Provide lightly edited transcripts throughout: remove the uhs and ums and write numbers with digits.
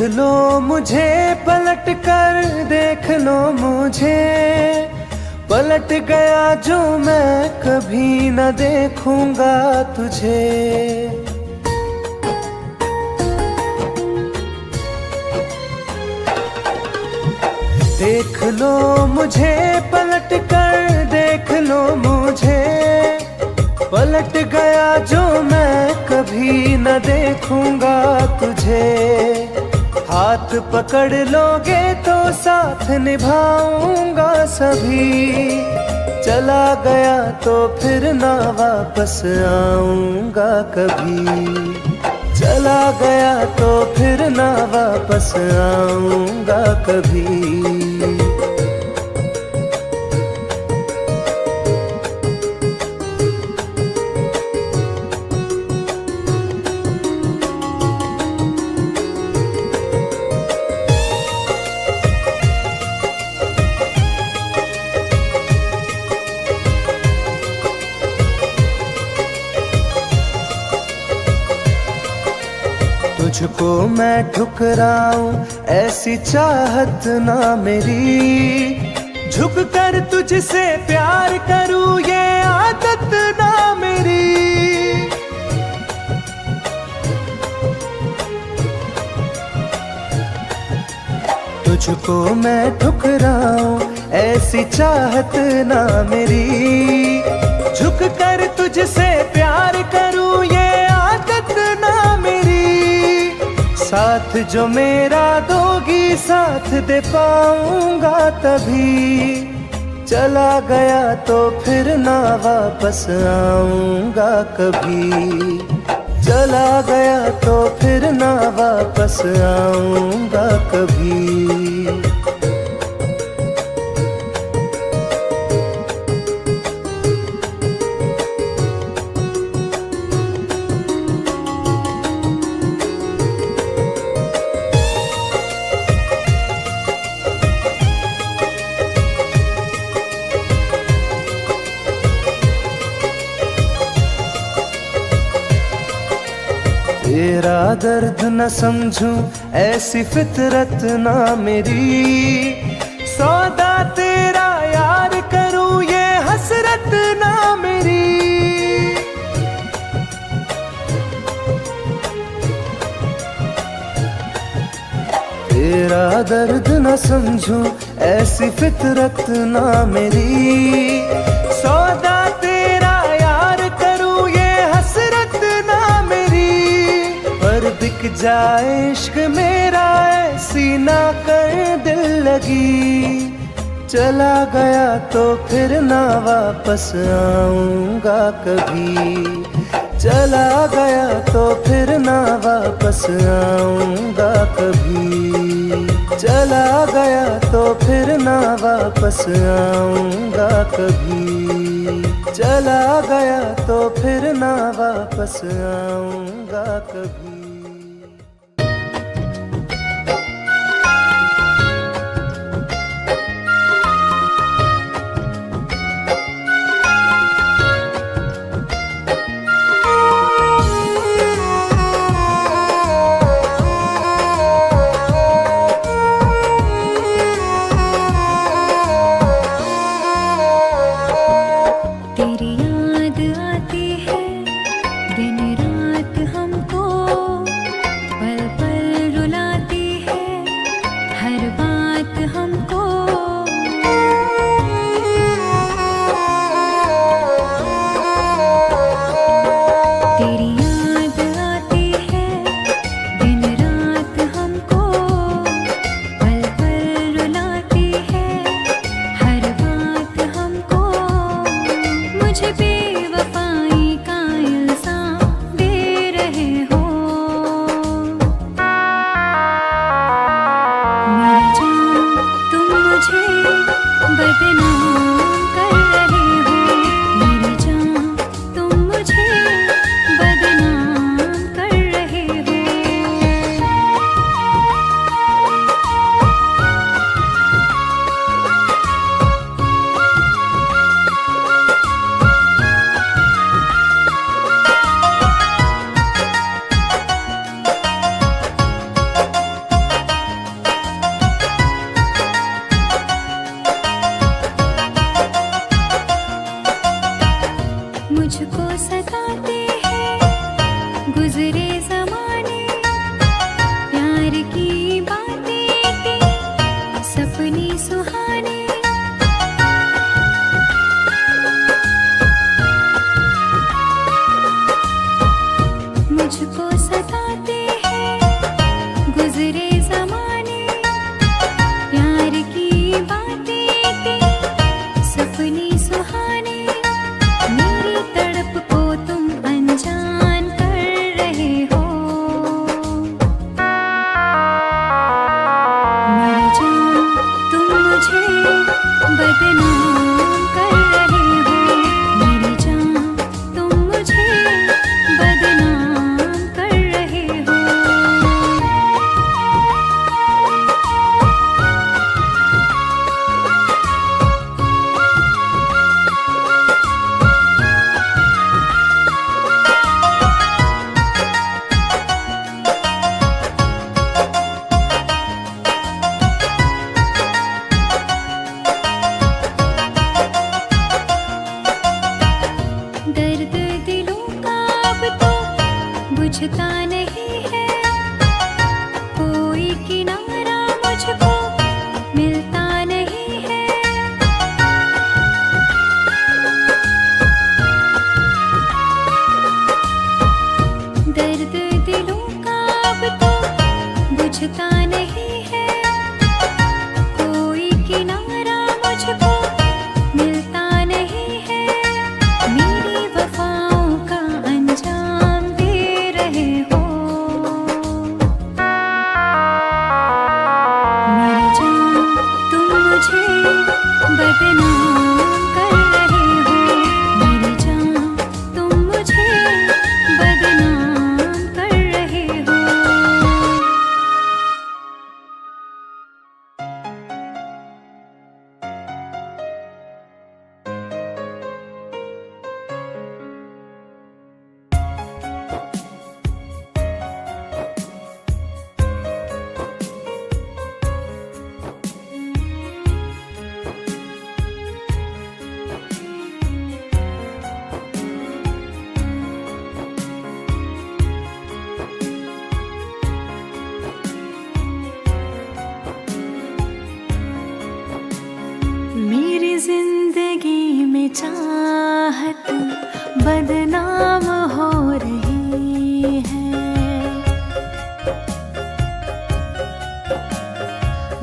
लो मुझे पलट कर, देख लो मुझे, पलट गया जो मैं कभी न देखूंगा तुझे। देख लो मुझे पलट कर, देख लो मुझे, पलट गया जो मैं कभी न देखूंगा तुझे। हाथ पकड़ लोगे तो साथ निभाऊंगा सभी, चला गया तो फिर ना वापस आऊंगा कभी। चला गया तो फिर ना वापस आऊंगा कभी। तुझको मैं ठुकराऊं ऐसी चाहत ना मेरी, झुक कर तुझसे प्यार करूं ये आदत ना मेरी। तुझको मैं ठुकराऊं ऐसी चाहत ना मेरी, झुक कर तुझसे प्यार करूं ये आदत ना मेरी। साथ जो मेरा दोगी साथ दे पाऊंगा तभी, चला गया तो फिर ना वापस आऊंगा कभी। चला गया तो फिर ना वापस आऊंगा कभी। तेरा दर्द न समझूं ऐसी फितरत ना मेरी, सौदा तेरा यार करूं ये हसरत ना मेरी। तेरा दर्द न समझूं ऐसी फितरत ना मेरी, सौदा तेरा यार करूं ये हसरत ना मेरी। पर बिक जाए इश्क मेरा ऐसी ना कर दिल लगी, चला गया तो फिर ना वापस आऊंगा कभी। चला गया तो फिर ना वापस आऊंगा कभी। चला गया तो फिर ना वापस आऊंगा कभी। चला गया तो फिर ना वापस आऊंगा कभी। बदनाम कर रहे हो। मेरी जान तुम मुझे बदनाम कर रहे हो। दर्द दिलों का अब तो बुझता नहीं है, कोई किनारा मुझको मिलता नहीं है। दर्द दिलों का अब तो बुझता नहीं है, कोई किनारा मुझको मिलता नहीं है। मेरी वफाओं का अंजाम दे रहे हो। मेरी जान तुम मुझे बदनाम कर रहे हो। मेरी जान तुम मुझे बदनाम कर रहे हो। मेरी जिंदगी में चाहत बदनाम हो रही है।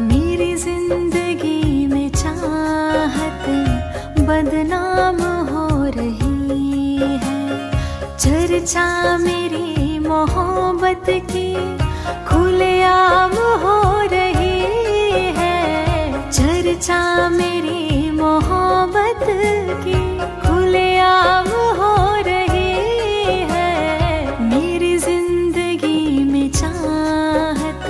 मेरी जिंदगी में चाहत बदनाम हो रही है। चर्चा मेरी मोहब्बत की खुलेआम हो रही है। चर्चा मेरी मोहब्बत की खुलेआम हो रही है। मेरी जिंदगी में चाहत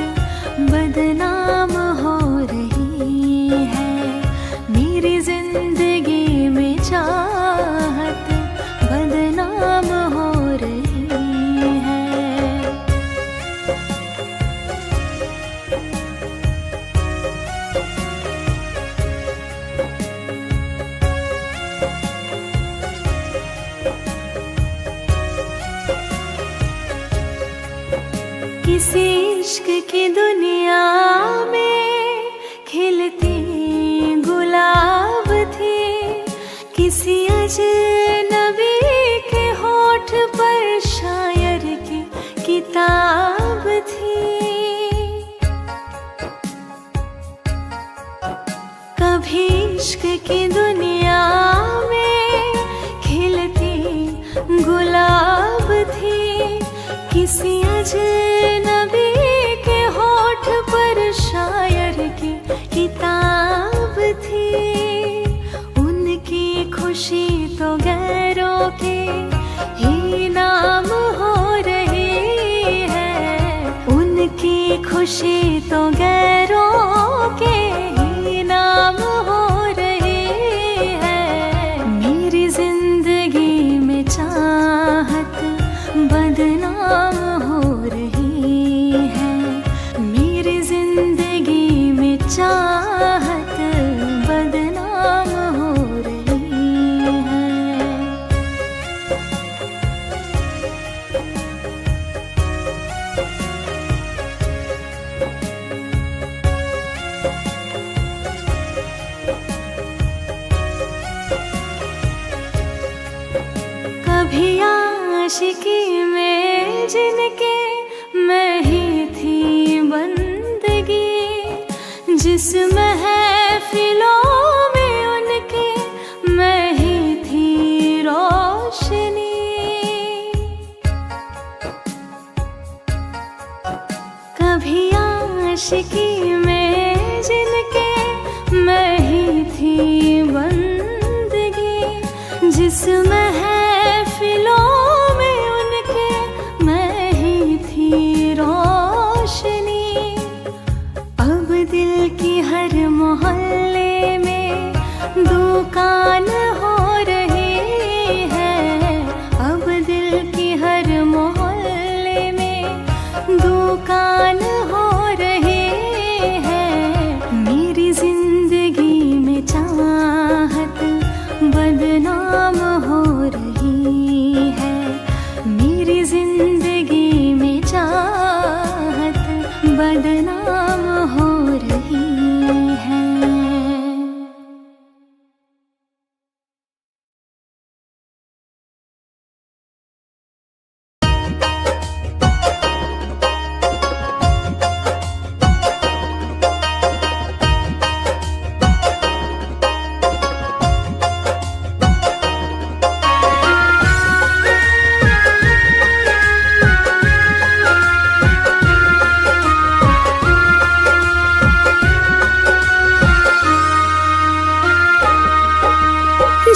बदनाम हो रही है। मेरी जिंदगी में चाहत बदनाम हो रही है। किसी इश्क की दुनिया में खिलती गुलाब थी। किसी अजनबी के होठ पर शायर की किताब थी। कभी इश्क की दुनिया में खिलती गुलाब थी। किसी अजनबी के होठ पर शायर की किताब थी। उनकी खुशी तो गैरों के ही नाम हो रही है। उनकी खुशी तो गैरों के ही नाम हो रही है। मेरी जिंदगी में चाहत बदनाम हो रही है। मेरी जिंदगी में चाहत बदनाम हो रही है। कभी आशिकी में जिनके मैं ही थी बंदगी। जिस महफिलों में उनके मैं ही थी रोशनी। कभी आशिकी में जिनके मैं ही थी दिल की हर मोहल्ले में दुकान हो रही है। अब दिल की हर मोहल्ले में दुकान हो रही है। मेरी जिंदगी में चाहत बदनाम हो रही है। मेरी जिंदगी में चाहत बदनाम हो रही है।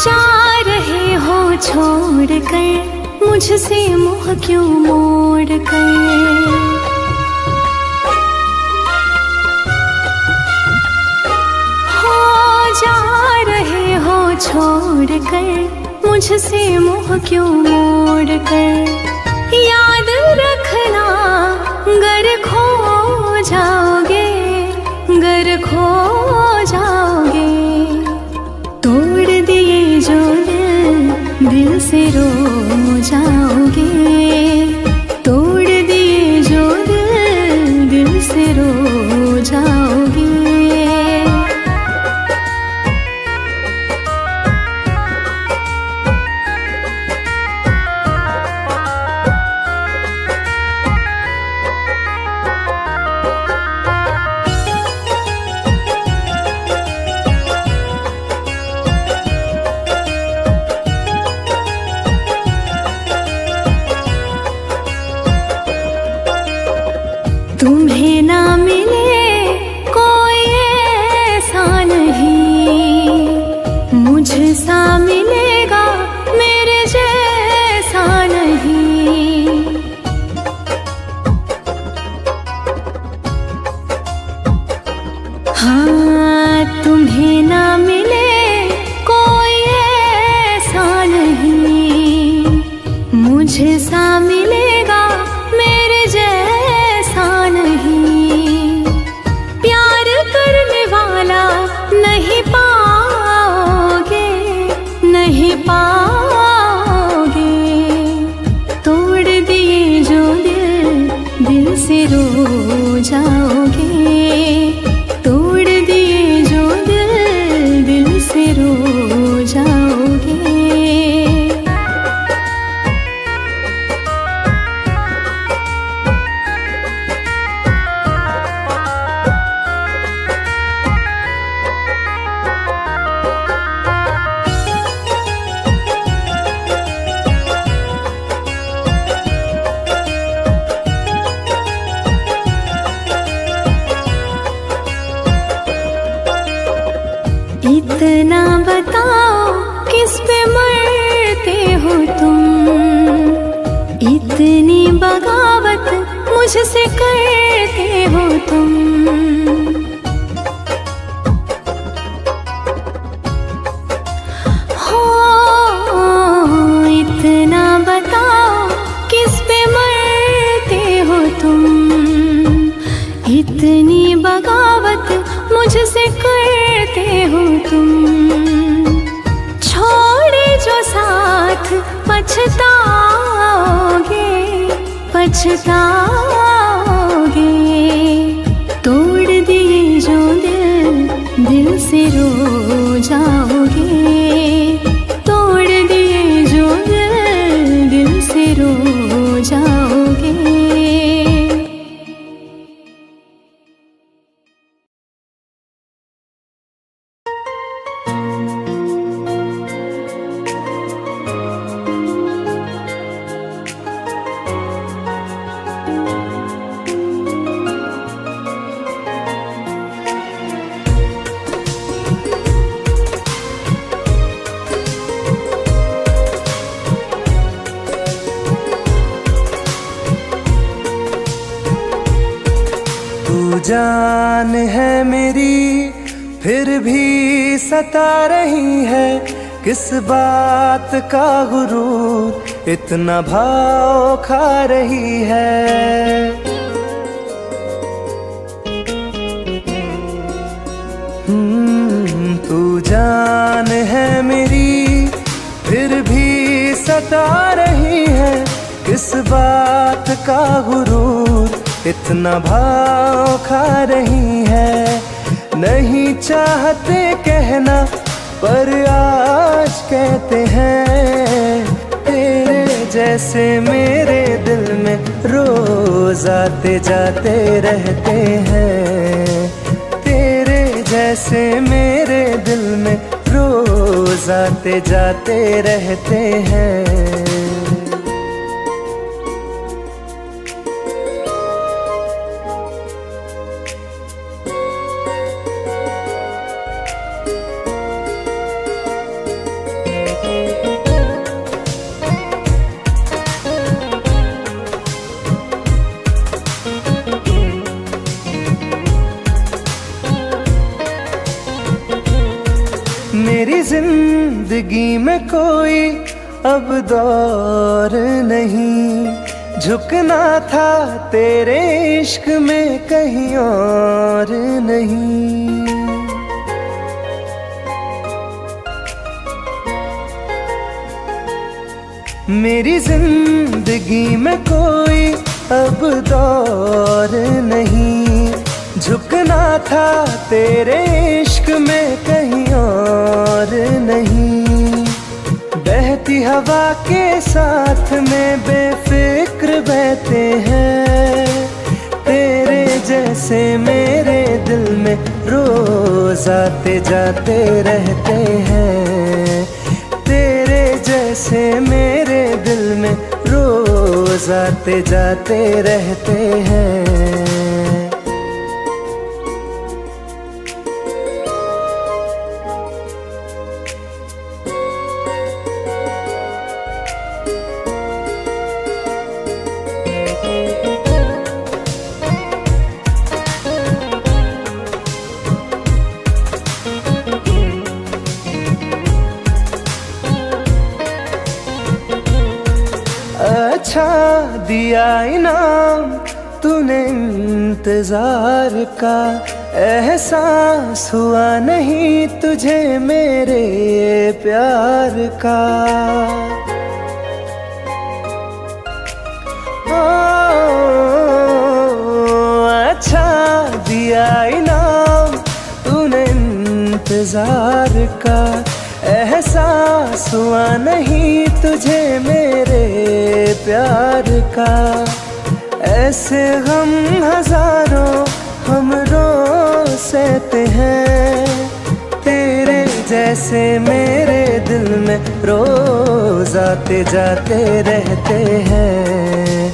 जा रहे हो छोड़ कर मुझसे मुँह क्यों मोड़ कर। हो जा रहे हो छोड़ कर मुझसे मुँह क्यों मोड़ कर। याद रखना गर खो जाओगे, गर खो जाओगे। तोड़ दिए जो दिल से रो जाओगे। तोड़ दिए जो दिल से रो जाओगे। तुम्हें ना मिले कोई ऐसा नहीं, मुझसा मिलेगा मेरे जैसा नहीं। हाँ तुम्हें ना मिले कोई ऐसा नहीं, मुझसा मिलेगा मेरे जैसा नहीं। प्यार करने वाला नहीं पाओगे, नहीं पाओगे। तोड़ दिए जो दिल से रो जाओगे। तोड़ दिए जो दिल से रो जाओगे। इतना बताओ किस पे मरते हो तुम। इतनी बगावत मुझसे करते हो तुम। हो इतना बताओ किस पे मरते हो तुम। इतनी बगावत मुझसे करते हो तुम। छोड़े जो साथ पछताओगे, पछताओगे। तोड़ दिए जो दिल से रो जाओगे। तोड़ दिए जो दिल से रो जाओगे। जान है मेरी फिर भी सता रही है, किस बात का गुरूर इतना भाव खा रही है। तू जान है मेरी फिर भी सता रही है, किस बात का गुरूर इतना भाव खा रही है। नहीं चाहते कहना पर आज कहते हैं, तेरे जैसे मेरे दिल में रोज आते जाते रहते हैं। तेरे जैसे मेरे दिल में रोज आते जाते रहते हैं। मेरी जिंदगी में कोई अब दौर नहीं, झुकना था तेरे इश्क में कहीं और नहीं। मेरी जिंदगी में कोई अब दौर नहीं, झुकना था तेरे इश्क में कहीं और नहीं। बहती हवा के साथ में बेफिक्र बहते हैं, तेरे जैसे मेरे दिल में रोज आते जाते रहते हैं। तेरे जैसे मेरे दिल में रोज आते जाते रहते हैं। अच्छा दिया इनाम तूने इंतजार का, एहसास हुआ नहीं तुझे मेरे प्यार का। अच्छा दिया इनाम तूने इंतजार का, एहसास हुआ नहीं तुझे मेरे प्यार का। ऐसे गम हजारों हम रोज सहते हैं, तेरे जैसे मेरे दिल में रोज आते जाते रहते हैं।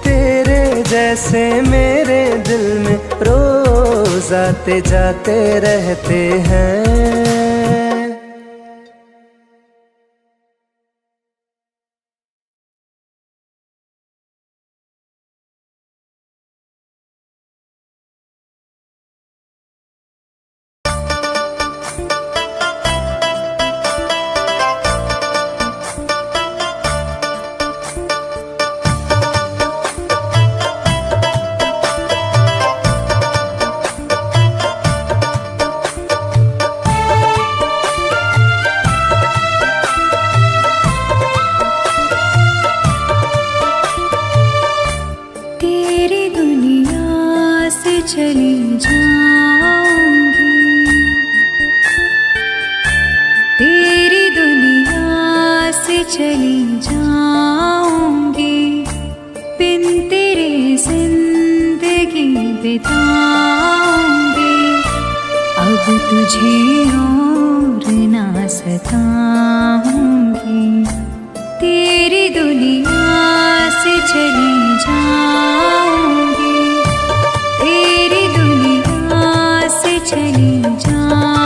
तेरे जैसे मेरे दिल में रोज आते जाते रहते हैं। चली जाऊंगी, तेरी दुनिया से चली जाऊंगी, बिन तेरे जिंदगी बिताऊंगी। अब तुझे और ना सताऊंगी, तेरी दुनिया से चली जाऊंगी, तेरी दुनिया से चली जाऊंगी।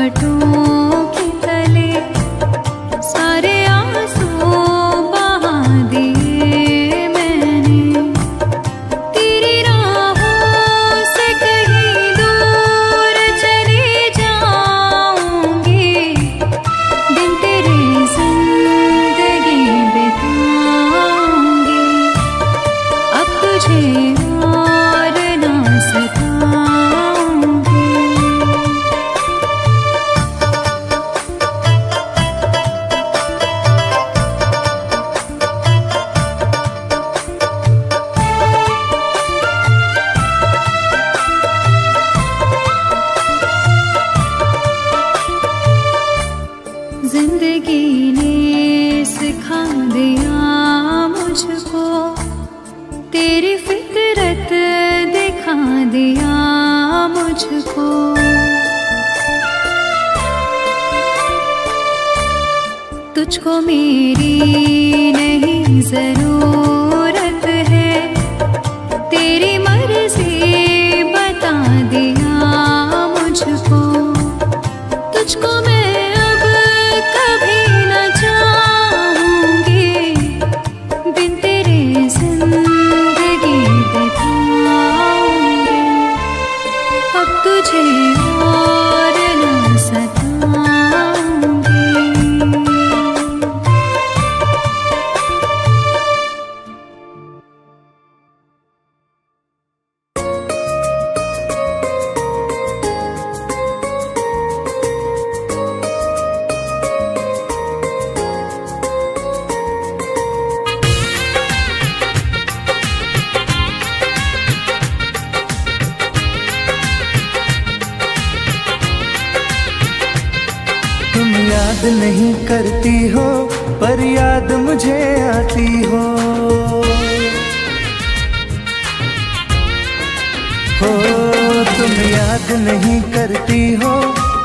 करवटों के तले सारे आंसू बहा दिए मैंने। तेरी राहों से कहीं दूर चली जाऊंगी, दिन तेरे जिंदगी बिताऊंगी। अब तुझे और ना सताऊंगी। जिंदगी ने सिखा दिया मुझको, तेरी फितरत दिखा दिया मुझको। तुझको मेरी नहीं जरूरत है, तेरी मर्जी बता दिया मुझको। तुझको मैं अब कभी न चाहूंगी, बिन तेरे जिंदगी बिताऊंगी। अब तुझे और न सताऊंगी। तुम याद नहीं करती हो पर याद मुझे आती हो। तुम याद नहीं करती हो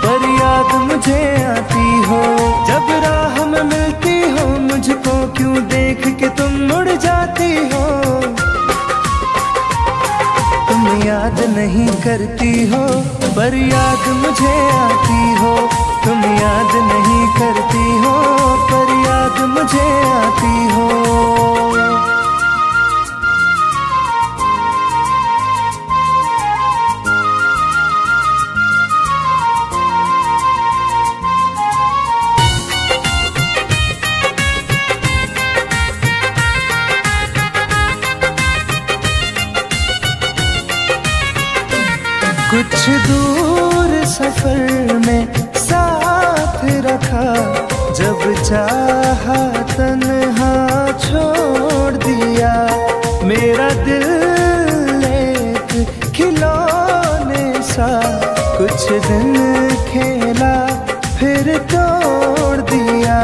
पर याद मुझे आती हो। जब राह में मिलती हो मुझको क्यों देख के तुम मुड़ जाती हो। तुम याद नहीं करती हो पर याद मुझे आती हो। तुम याद नहीं करती हो पर याद मुझे आती हो। कुछ दूर सफर में साथ रखा, जब चाहा तन्हा छोड़ दिया। मेरा दिल एक खिलौने सा कुछ दिन खेला फिर तोड़ दिया।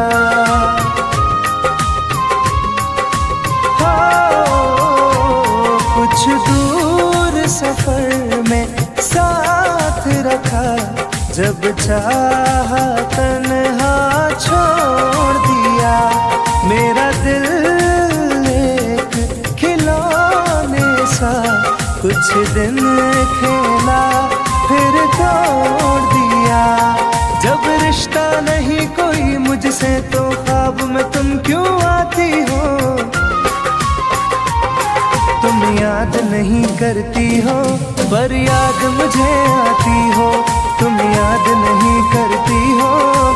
कुछ दूर सफर में साथ रखा, जब चाहा तन्हा छोड़ दिया। मेरा दिल एक खिलौने सा कुछ दिन खेला फिर तोड़ दिया। जब रिश्ता नहीं कोई मुझसे तो ख्वाब में तुम क्यों आती हो। तुम याद नहीं करती हो पर याद मुझे आती हो। तुम याद नहीं करती हो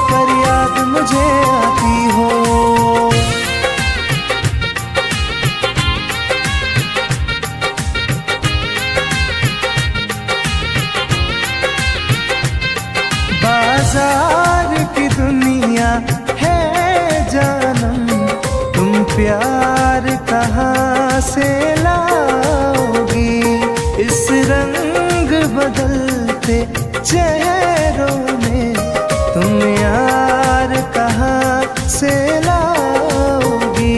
पर याद मुझे आती हो। बाजार की दुनिया है जानम, तुम प्यार कहाँ से लाओगी। इस रंग बदलते चेहरों में तुम यार कहाँ से लाओगी।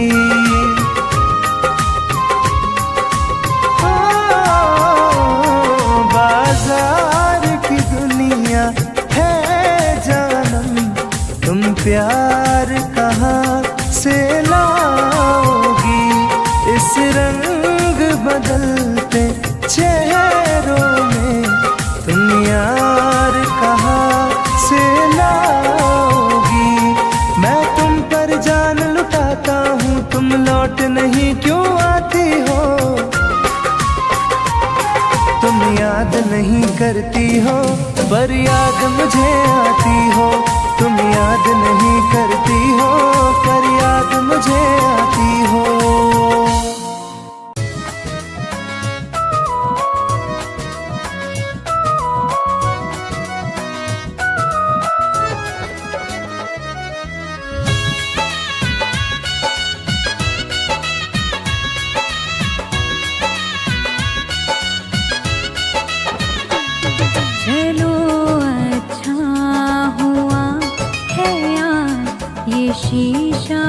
बाजार की दुनिया है जानम, तुम प्यार कहाँ से लाओगी। इस रंग बदलते चेहरों में तुम यार कहाँ तुम लौट नहीं क्यों आती हो, तुम याद नहीं करती हो पर याद मुझे आती हो, तुम याद नहीं करती हो पर याद मुझे आती हो। चलो अच्छा हुआ है यार ये शीशा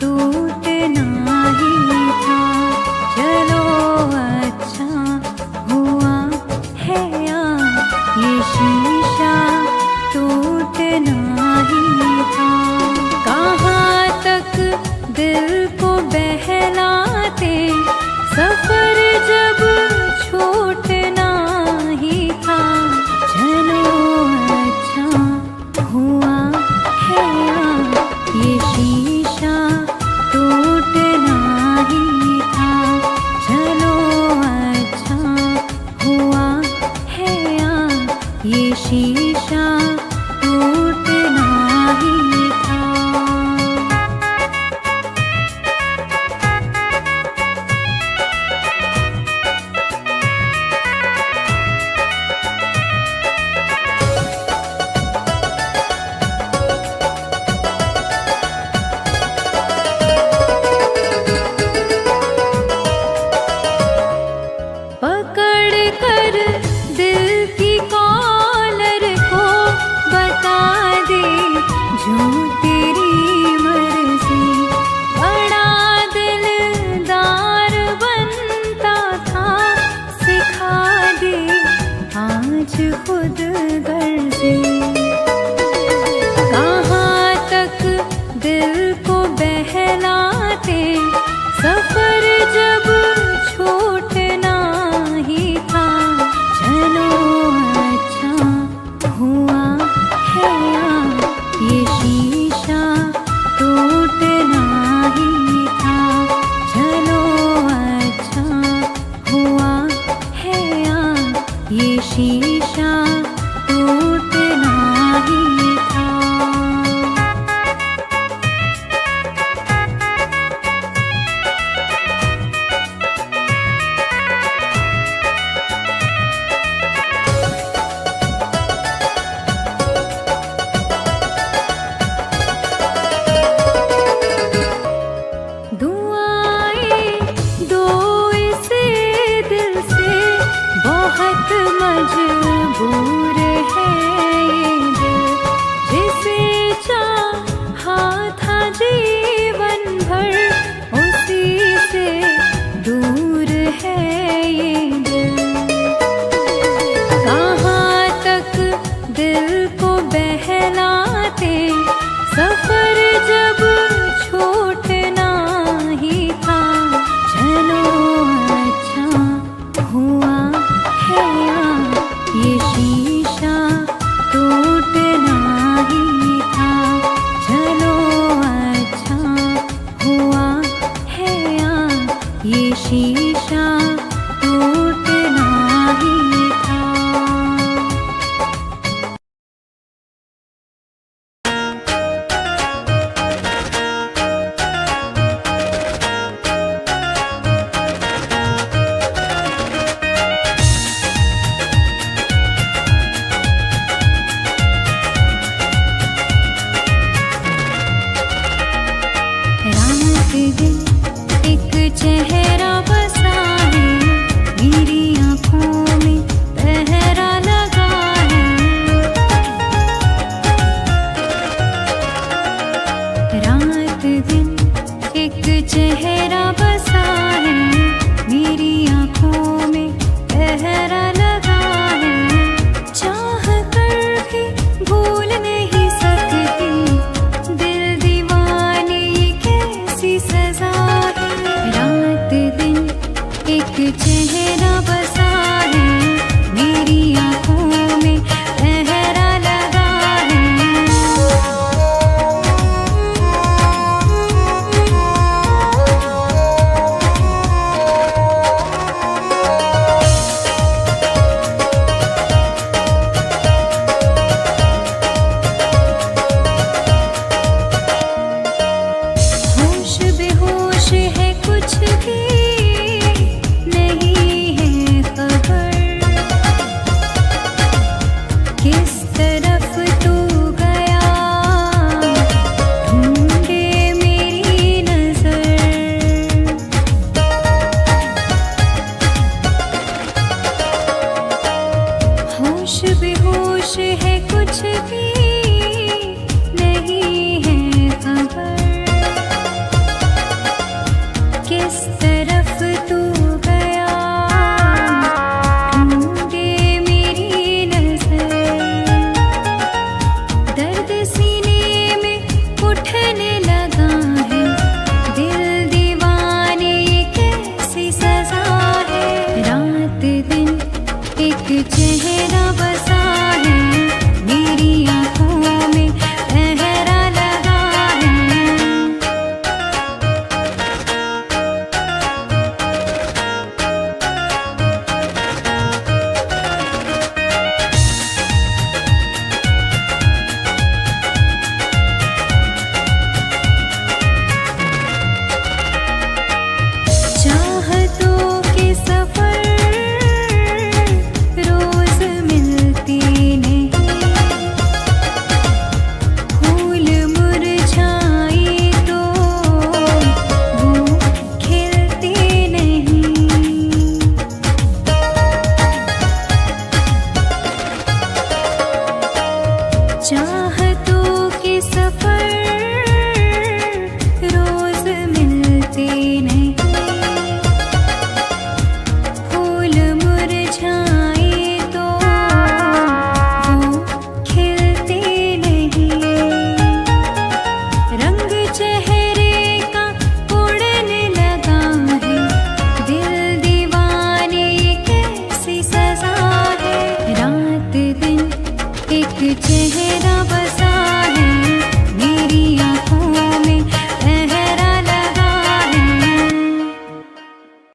टूटना ही था, चलो अच्छा हुआ है यार ये शीशा टूटना ही था। कहाँ तक दिल को बहलाते सफर जब छूटना ही था, चलो अच्छा हुआ है यार ये शीशा टूटना ही था, चलो अच्छा हुआ है यार ये शीशा टूटना ही था। पकड़ कर दिल की कॉलर को बता दे जो तेरी मर्जी, बड़ा दिलदार बनता था सिखा दे आज खुद गर्जी। कहाँ तक दिल को बहलाते सफर जब छूटना ही था, चलो अच्छा हुआ है यार ये शीशा टूटना ही था, चलो अच्छा हुआ है यार ये शीशा टूटना ही था। दुआएं दो इस दिल से बहुत मजबूर है ये दिल, जिसे चाहा था जीवन भर उसी से दूर है ये दिल। कहाँ तक दिल को बहलाते सफर जब छूटना ही था, चलो अच्छा हुआ है यार ये शीशा टूटना ही था, चलो अच्छा हुआ है यार ये शीशा टूटना ही था। रात दिन एक चेहरा बसा है, मेरी आँखों में पहरा लगा है। रात दिन एक चेहरा बसा है, मेरी आँखों में पहरा लगा है। चाह कर भी भूल नहीं सकती दिल दीवाने ये कैसी सजा है। रात किस तरफ तू गया, ढूंढे मेरी नजर। दर्द सीने में उठने लगा है, दिल दीवाने कैसी सजा है। रात दिन एक चेहरा बसा है, मेरी आंखों में पहरा लगा है। चाहतों के सफर रोज मिलती नहीं, फूल मुरझाए तो वो खिलते नहीं। चाहतों के सफर रोज मिलते नहीं, फूल मुरझाए तो वो खिलते नहीं। रंग चेहरे का उड़ने लगा है, दिल दीवाने कैसी सजा है। रात दिन एक चेहरा बसा है, मेरी